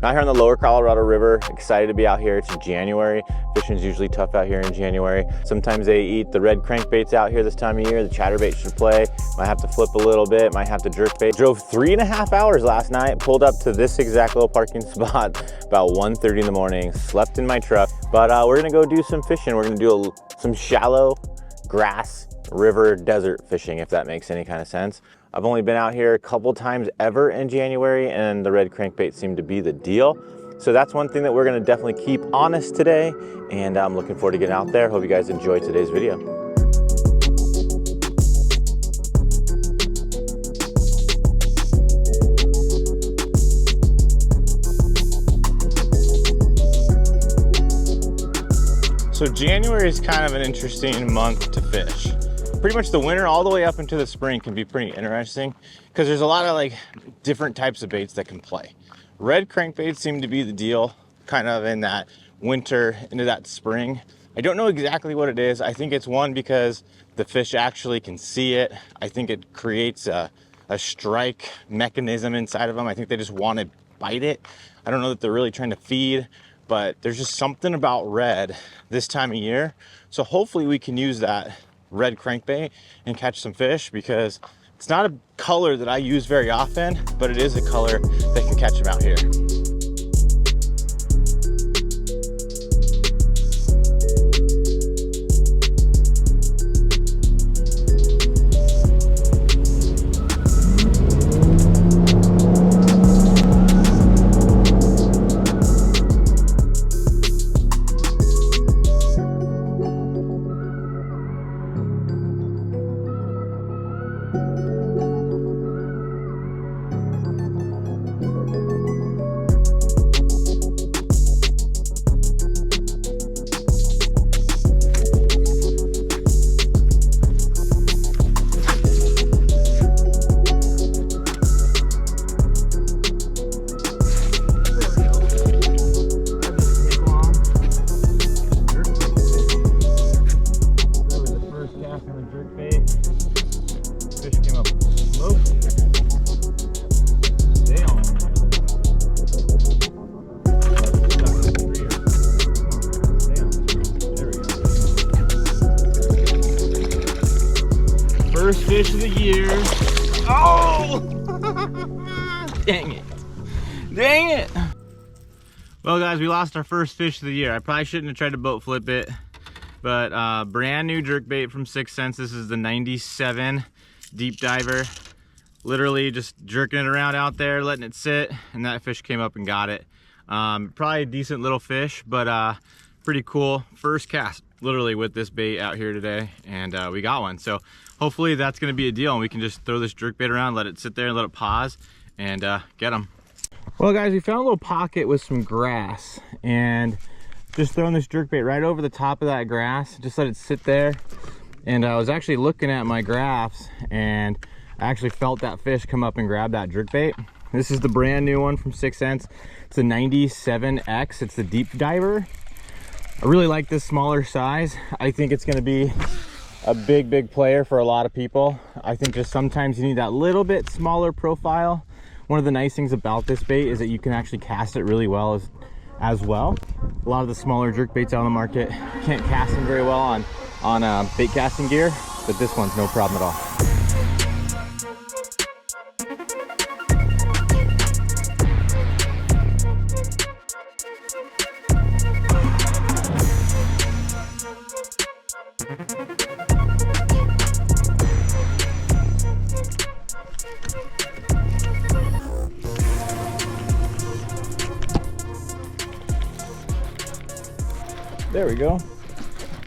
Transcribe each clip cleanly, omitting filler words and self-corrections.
Out here on the lower Colorado River, excited to be out here. It's January. Fishing's usually tough out here in January. Sometimes they eat the red crankbaits out here this time of year. The chatterbaits should play. Might have to flip a little bit, might have to jerkbait. Drove 3.5 hours last night, pulled up to this exact little parking spot about 1:30 in the morning, slept in my truck. But we're gonna go do some fishing. We're gonna do some shallow grass, river, desert fishing, if that makes any kind of sense. I've only been out here a couple times ever in January, and the red crankbait seemed to be the deal. So that's one thing that we're gonna definitely keep honest today, and I'm looking forward to getting out there. Hope you guys enjoy today's video. So January is kind of an interesting month to fish. Pretty much the winter all the way up into the spring can be pretty interesting because there's a lot of like different types of baits that can play. Red crankbaits seem to be the deal kind of in that winter into that spring. I don't know exactly what it is. I think it's one because the fish actually can see it. I think it creates a strike mechanism inside of them. I think they just want to bite it. I don't know that they're really trying to feed, but there's just something about red this time of year. So hopefully we can use that red crankbait and catch some fish, because it's not a color that I use very often, but it is a color that can catch them out here. First fish of the year. Oh! Dang it. Dang it. Well guys, we lost our first fish of the year. I probably shouldn't have tried to boat flip it, but brand new jerkbait from 6 Cents. This is the 97 deep diver. Literally just jerking it around out there, letting it sit, and that fish came up and got it. Probably a decent little fish, but pretty cool. First cast literally with this bait out here today, and we got one. So hopefully that's gonna be a deal, and we can just throw this jerkbait around, let it sit there and let it pause, and get them. Well guys, we found a little pocket with some grass, and just throwing this jerkbait right over the top of that grass, just let it sit there. And I was actually looking at my graphs, and I actually felt that fish come up and grab that jerkbait. This is the brand new one from 6 Cents. It's a 97X. It's the deep diver. I really like this smaller size. I think it's gonna be a big player for a lot of people. I think just sometimes you need that little bit smaller profile. One of the nice things about this bait is that you can actually cast it really well as well. A lot of the smaller jerkbaits on the market can't cast them very well on bait casting gear, but this one's no problem at all. There we go.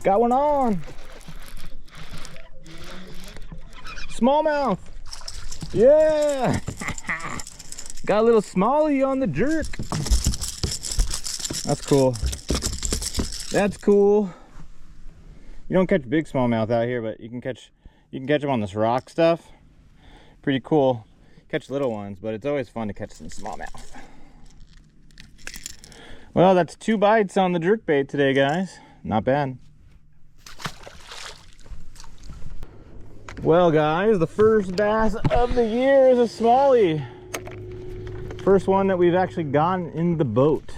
Got one on. Smallmouth. Yeah. Got a little smallie on the jerk. That's cool. That's cool. You don't catch big smallmouth out here, but you can catch them on this rock stuff. Pretty cool. Catch little ones, but it's always fun to catch some smallmouth. Well, that's 2 bites on the jerkbait today, guys. Not bad. Well, guys, the first bass of the year is a smallie. First one that we've actually gotten in the boat.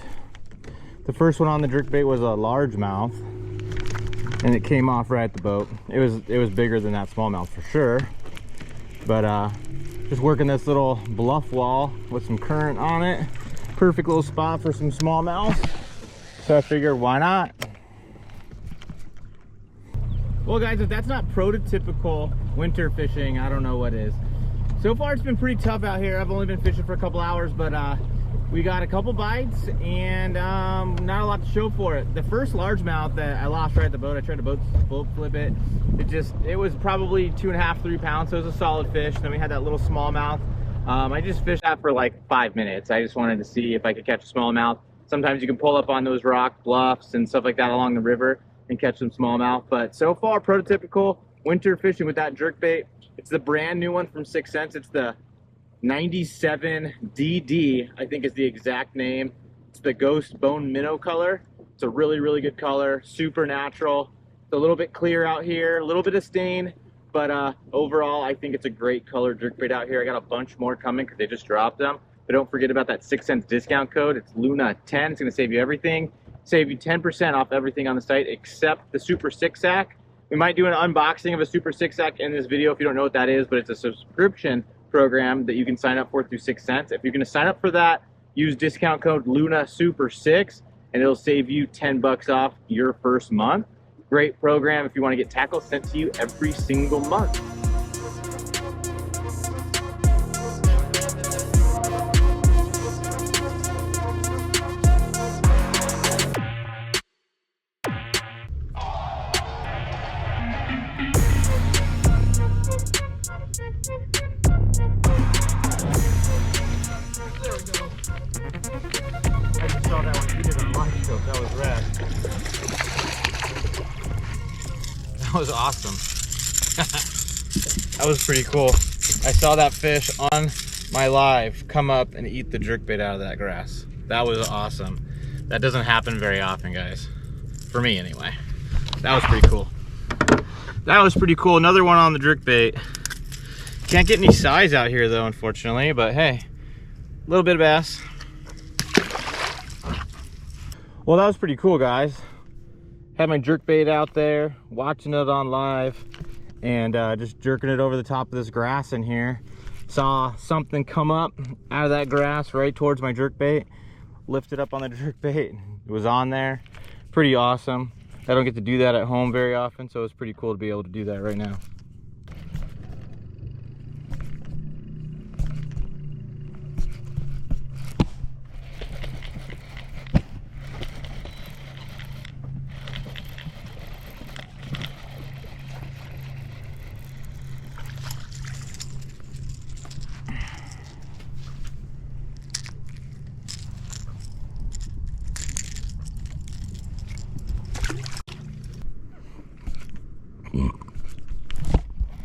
The first one on the jerkbait was a largemouth, and it came off right at the boat. It was bigger than that smallmouth for sure, but just working this little bluff wall with some current on it. Perfect little spot for some smallmouth. So I figured, why not? Well guys, if that's not prototypical winter fishing, I don't know what is. So far it's been pretty tough out here. I've only been fishing for a couple hours, but we got a couple bites and not a lot to show for it. The first largemouth that I lost right at the boat, I tried to boat flip it. It was probably 2.5, 3 pounds, so it was a solid fish. Then we had that little smallmouth. I just fished that for like 5 minutes. I just wanted to see if I could catch a smallmouth. Sometimes you can pull up on those rock bluffs and stuff like that along the river and catch some smallmouth. But so far, prototypical winter fishing with that jerkbait. It's the brand new one from 6 Cents. It's the 97 DD, I think is the exact name. It's the ghost bone minnow color. It's a really, really good color, super natural. It's a little bit clear out here, a little bit of stain, but overall, I think it's a great color jerkbait out here. I got a bunch more coming because they just dropped them. But don't forget about that 6 Cents discount code. It's Luna10. It's gonna save you everything. Save you 10% off everything on the site except the Super 6-Sack. We might do an unboxing of a Super 6-Sack in this video if you don't know what that is, but it's a subscription program that you can sign up for through 6 Cents. If you're going to sign up for that, use discount code LUNASUPER6 and it'll save you 10 bucks off your first month. Great program if you want to get tackle sent to you every single month. That was awesome. That was pretty cool. I saw that fish on my live come up and eat the jerkbait out of that grass. That was awesome. That doesn't happen very often, guys. For me, anyway. That was pretty cool. That was pretty cool. Another one on the jerkbait. Can't get any size out here, though, unfortunately. But hey, a little bit of bass. Well, that was pretty cool, guys. Had my jerkbait out there, watching it on live, and just jerking it over the top of this grass in here. Saw something come up out of that grass right towards my jerkbait. Lifted up on the jerkbait. It was on there. Pretty awesome. I don't get to do that at home very often, so it's pretty cool to be able to do that right now.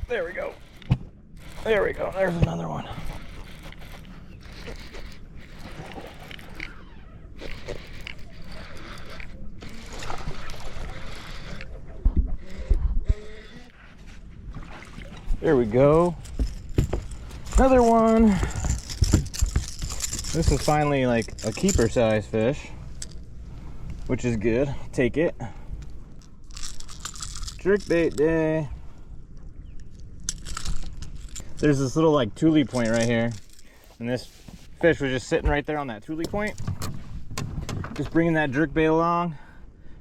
There we go. There we go. There's another one. There we go. Another one. This is finally like a keeper size fish, which is good. Take it. Jerkbait day. There's this little like tule point right here, and this fish was just sitting right there on that tule point. Just bringing that jerkbait along.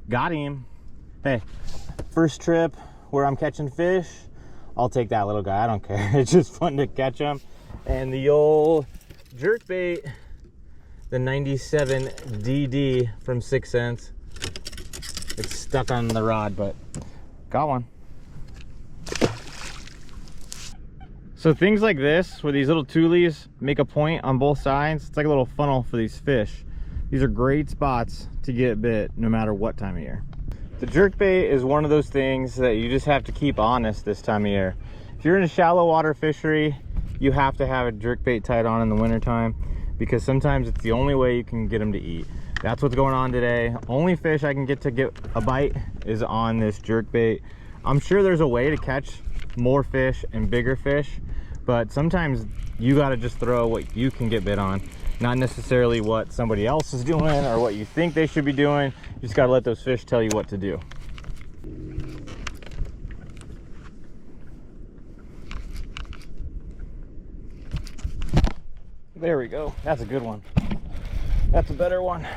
Got him. Hey, first trip where I'm catching fish, I'll take that little guy. I don't care. It's just fun to catch them. And the old jerkbait, the 97 DD from 6 Cents. It's stuck on the rod, but got one. So things like this, where these little tules make a point on both sides, it's like a little funnel for these fish. These are great spots to get bit no matter what time of year. The jerkbait is one of those things that you just have to keep honest this time of year. If you're in a shallow water fishery, you have to have a jerkbait tied on in the wintertime, because sometimes it's the only way you can get them to eat. That's what's going on today. Only fish I can get a bite is on this jerkbait. I'm sure there's a way to catch more fish and bigger fish, but sometimes you got to just throw what you can get bit on. not necessarily what somebody else is doing or what you think they should be doing. You just gotta let those fish tell you what to do. There we go. That's a good one. That's a better one.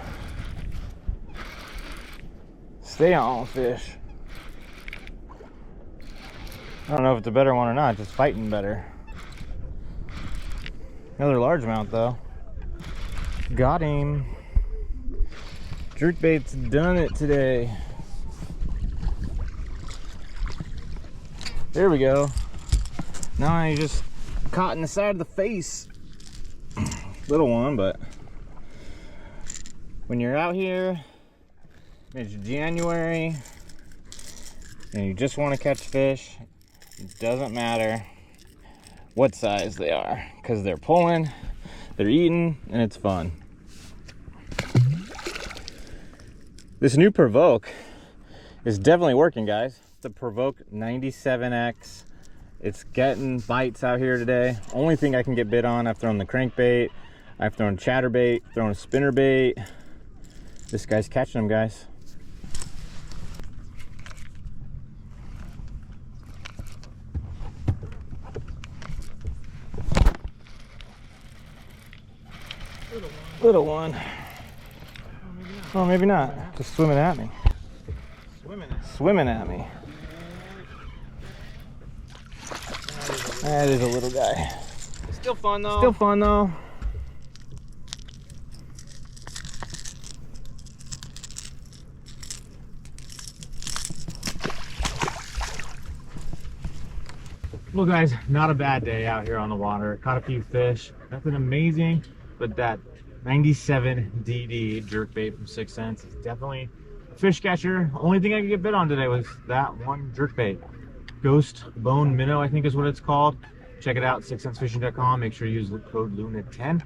Stay on, fish. I don't know if it's a better one or not, just fighting better. Another largemouth though. Got him. Jerkbait's done it today. There we go. Now he just caught in the side of the face. Little one, but when you're out here, it's January, and you just want to catch fish, it doesn't matter what size they are, because they're pulling, they're eating, and it's fun. This new Provoke is definitely working, guys. The Provoke 97X. It's getting bites out here today. Only thing I can get bit on, I've thrown the crankbait, I've thrown chatterbait, thrown a spinnerbait. This guy's catching them, guys. Little one. Oh, maybe not. Just swimming at me. Swimming at me. That is a little guy. Still fun though. Still fun though. Well guys, not a bad day out here on the water. Caught a few fish. Nothing amazing, but that 97 DD jerkbait from 6 Cents is definitely a fish catcher. Only thing I could get bit on today was that one jerkbait. Ghost Bone Minnow, I think is what it's called. Check it out, 6centsfishing.com. Make sure you use the code LUNA10.